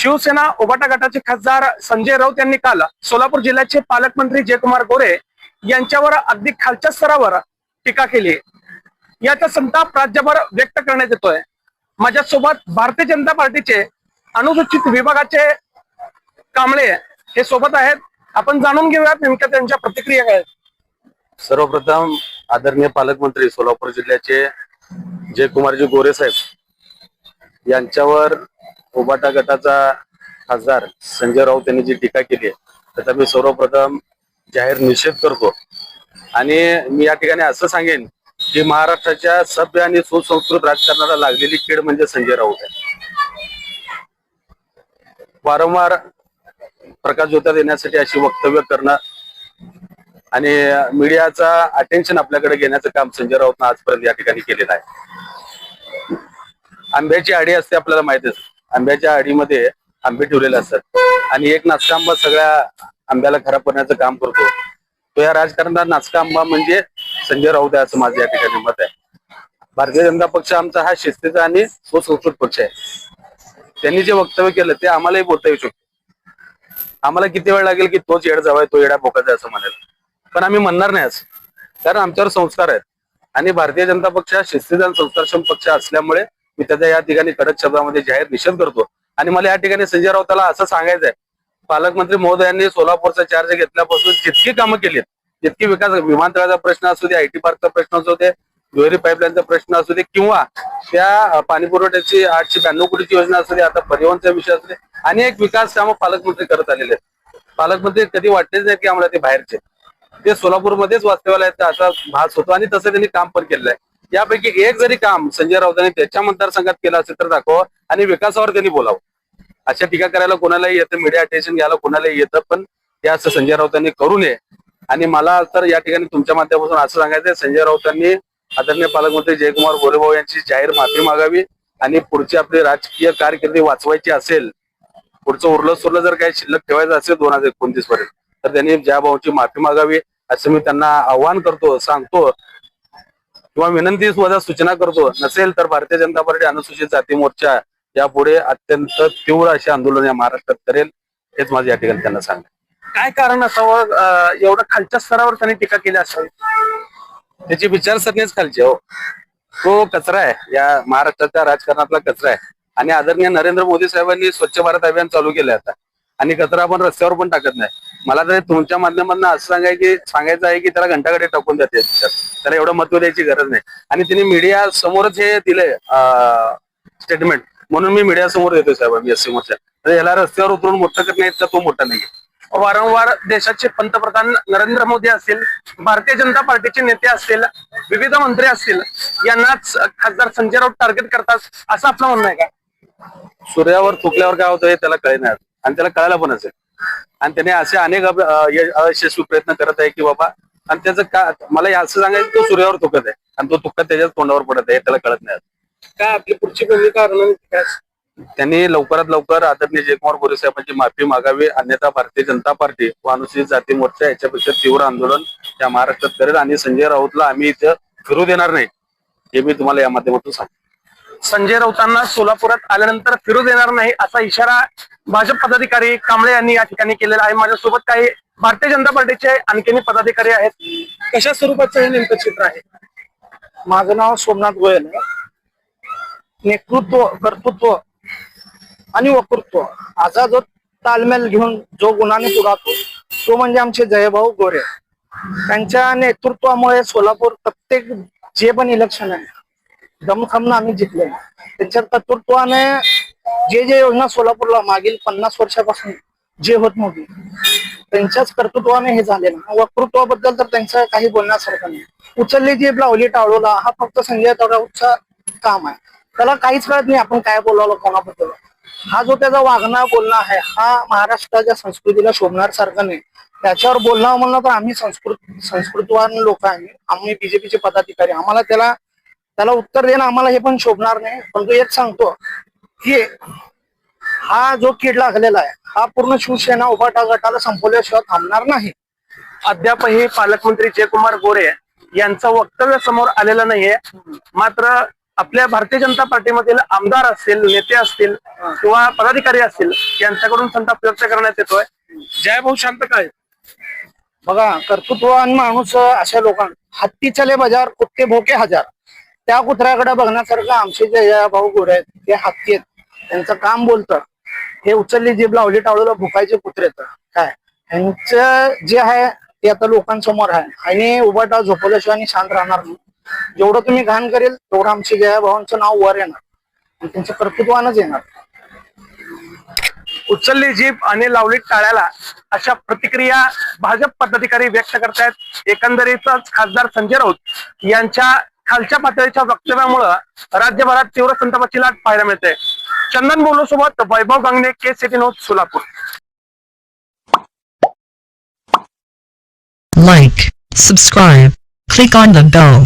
शिवसेना उभाटा गटाचे खासदार संजय राऊत यांनी काल सोलापूर जिल्ह्याचे पालकमंत्री जयकुमार गोरे यांच्यावर अगदी खालच्या स्तरावर टीका केली। याचा संताप राज्यभर व्यक्त करण्यात येतोय। माझ्यासोबत भारतीय जनता पार्टीचे अनुसूचित विभागाचे कांबळे हे सोबत आहेत। आपण जाणून घेऊयात नेमक्या त्यांच्या प्रतिक्रिया काय आहेत। सर्वप्रथम आदरणीय पालकमंत्री सोलापूर जिल्ह्याचे जयकुमारजी गोरे साहेब यांच्यावर उभाटा गटाचा खासदार संजय राऊत यांनी जी टीका केली आहे त्याचा मी सर्वप्रथम जाहीर निषेध करतो। आणि मी या ठिकाणी असं सांगेन की महाराष्ट्राच्या सभ्य आणि सुसंस्कृत राजकारणाला लागलेली कीड म्हणजे संजय राऊत आहे। वारंवार प्रकाशझोतात देण्यासाठी अशी वक्तव्य करणं आणि मीडियाचा अटेन्शन आपल्याकडे घेण्याचं काम संजय राऊतनं आजपर्यंत या ठिकाणी केलेलं आहे। आंब्याची आडी असते आपल्याला माहितीच, आंब्याच्या आडीमध्ये आंबे ठेवलेले असतात आणि एक नाचका आंबा सगळ्या आंब्याला खराब करण्याचं काम करतो। तो या राजकारणात नाचका आंबा म्हणजे संजय राऊत आहे असं माझं या ठिकाणी मत आहे। भारतीय जनता पक्ष आमचा हा शिस्तीचा आणि सुसंस्कृत पक्ष आहे। त्यांनी जे वक्तव्य केलं ते आम्हालाही बोलता येऊ शकतो। आम्हाला किती वेळ लागेल की तोच येड जावाय तो येडा बोकाचा असं म्हणाल, पण आम्ही म्हणणार नाही असं, कारण आमच्यावर संस्कार आहेत आणि भारतीय जनता पक्ष हा शिस्तीचा आणि संस्कारक्षम पक्ष असल्यामुळे मी त्याचा या ठिकाणी कडक शब्दामध्ये जाहीर निषेध करतो। आणि मला या ठिकाणी संजय राऊताला असं सांगायचं आहे, पालकमंत्री महोदयांनी सोलापूरचा चार्ज घेतल्यापासून जितकी कामं केली, जितकी विकास, विमानतळाचा प्रश्न असू दे, आयटी पार्कचा प्रश्न असू दे, दुहेरी पाईपलाईनचा प्रश्न असू दे, किंवा त्या पाणी पुरवठ्याची 892 कोटीची योजना असू दे, आता परिवहनचा विषय असू दे, अनेक विकास कामं पालकमंत्री करत आलेले आहेत। पालकमंत्री कधी वाटतेच नाही की आम्हाला ते बाहेरचे, ते सोलापूरमध्येच वास्तव्याला आहेत असा भास होतो आणि तसं त्यांनी काम पण केलेलं आहे। यापैकी एक जरी काम संजय राऊतांनी त्याच्या मतदारसंघात केलं असेल तर दाखवा आणि विकासावर त्यांनी बोलावं। अशा टीका करायला कोणालाही येतं, मीडिया अटेन्शन घ्यायला कोणालाही येतं, पण ते असं संजय राऊतांनी करू नये। आणि मला तर या ठिकाणी तुमच्या माध्यमातून असं सांगायचं, संजय राऊतांनी आदरणीय पालकमंत्री जयकुमार गोरेभाऊ यांची जाहीर माफी मागावी आणि पुढची आपली राजकीय कारकिर्दी वाचवायची असेल, पुढचं उरलं सुरलं जर काही शिल्लक ठेवायचं असेल 2029 पर्यंत, तर त्यांनी ज्या भाऊची माफी मागावी असं मी त्यांना आव्हान करतो, सांगतो किंवा विनंती सुद्धा सूचना करतो। नसेल तर भारतीय जनता पार्टी अनुसूचित जाती मोर्चा यापुढे अत्यंत तीव्र असे आंदोलन या महाराष्ट्रात करेल, हेच माझं या ठिकाणी त्यांना सांग। काय कारण असावं एवढं खालच्या स्तरावर त्यांनी टीका केली असावी? त्याची विचारसरणीच खालची हो, तो कचरा आहे, या महाराष्ट्राच्या राजकारणातला कचरा आहे। आणि आदरणीय नरेंद्र मोदी साहेबांनी स्वच्छ भारत अभियान चालू केलं आता, आणि कचरा आपण रस्त्यावर पण टाकत नाही। मला तर तुमच्या माध्यमातून असं सांगायचं आहे की त्याला घंटाकडे टाकून जाते, त्याला एवढं महत्व द्यायची गरज नाही। आणि तिने मीडिया समोरच हे दिलंय स्टेटमेंट, म्हणून मी मीडिया समोर देतोय साहेब एससी मोर्चा, तर याला रस्त्यावर उतरून मोठं करण्यात का तो मोठा नाही। वारंवार देशाचे पंतप्रधान नरेंद्र मोदी असतील, भारतीय जनता पार्टीचे नेते असतील, विविध मंत्री असतील, यांनाच खासदार संजय राऊत टार्गेट करतात असं आपलं म्हणणं आहे का? सूर्यावर थुकल्यावर काय होतं हे त्याला कळेल आणि त्याला कळायला पण असेल, आणि त्याने असे अनेक अयशस्वी प्रयत्न करत आहे की बाबा, आणि त्याचं का मला असं सांगायचं तो सूर्यावर थुकत आहे आणि तो थुकत त्याच्याच तोंडावर पडत आहे, त्याला कळत नाही। काय आपली पुढची भूमिका रणनीती? त्यांनी लवकरात लवकर आदरणीय जयकुमार गोरे साहेबांची माफी मागावी, अन्यथा भारतीय जनता पार्टी व अनुसूचित जाती मोर्चा याच्यापेक्षा तीव्र आंदोलन या महाराष्ट्रात करेल आणि संजय राऊतला आम्ही इथं फिरू देणार नाही, हे मी तुम्हाला या माध्यमातून सांगतो। संजय राऊतांना सोलापुरात आल्यानंतर फिरू देणार नाही असा इशारा भाजप पदाधिकारी कांबळे यांनी या ठिकाणी केलेला आहे। माझ्यासोबत काही भारतीय जनता पार्टीचे आणखीन पदाधिकारी आहेत। कशा स्वरूपाचं हे नेमकं चित्र आहे? माझं नाव सोमनाथ गोयल आहे। नेतृत्व, कर्तृत्व आणि वक्तृत्व असा जो तालमेल घेऊन जो गुणाने पुढातो तो म्हणजे आमचे जयभाऊ गोरे। त्यांच्या नेतृत्वामुळे सोलापूर प्रत्येक जे पण इलेक्शन आहे दमखमनं आम्ही जिंकले। त्यांच्या कर्तृत्वाने जे योजना सोलापूरला मागील 50 वर्षापासून जे होत नव्हती त्यांच्याच कर्तृत्वाने हे झाले ना। वक्तृत्वाबद्दल तर त्यांचं काही बोलण्यासारखं नाही। उचलली जी लावली टाळूला हा फक्त संजय राऊतचा काम आहे, त्याला काहीच कळत नाही आपण काय बोलावलं कोणाबद्दल। हा जो त्याचा वागणं बोलणं आहे हा महाराष्ट्राच्या संस्कृतीला शोभणार सारखं नाही। त्याच्यावर बोलणं म्हणलं तर आम्ही संस्कृतवान लोक आहे, आम्ही बीजेपीचे पदाधिकारी, आम्हाला त्याला उत्तर देणं आम्हाला हे पण शोभणार नाही। पण तो एक सांगतो की हा जो कीड लागलेला आहे हा पूर्ण शिवसेना उभाटा गटाला संपवल्याशिवाय थांबणार नाही। अद्यापही पालकमंत्री जयकुमार गोरे यांचं वक्तव्य समोर आलेलं नाहीये, मात्र आपल्या भारतीय जनता पार्टीमधील आमदार असतील, नेते असतील किंवा पदाधिकारी असतील यांच्याकडून संताप व्यक्त करण्यात येतोय. जयभाऊ शांत काय बघा, कर्तृत्ववान माणूस अशा लोकांना हत्ती चले बाजार कुत्ते भोके हजार. त्या कुत्र्याकडे बघण्यासारखं आमचे जे भाऊ गोरे आहेत ते हत्ती आहेत. त्यांचं काम बोलतं. हे उचलली जीभ लावली टाळूला भुकायचे कुत्रे तर काय. यांचं जे आहे ते आता लोकांसमोर आहे आणि उभाटा झोपल्याशिवाय आणि शांत राहणार नाही. जेवढं तुम्ही घाण करेल तेवढं आमचे जया भावांचं नाव वर येणार आणि त्यांचं कर्तृत्वानच येणार. उचलली जीभ आणि लावली टाळ्याला अशा प्रतिक्रिया भाजप पदाधिकारी व्यक्त करतायत. एकंदरीतच खासदार संजय राऊत यांच्या खालच्या पातळीच्या वक्तव्यामुळं राज्यभरात तीव्र संतापाची लाट पाहायला मिळते. चंदन बोलू सोबत Vaibhav Gangane, K City news, Solapur. Like, subscribe, click on the bell.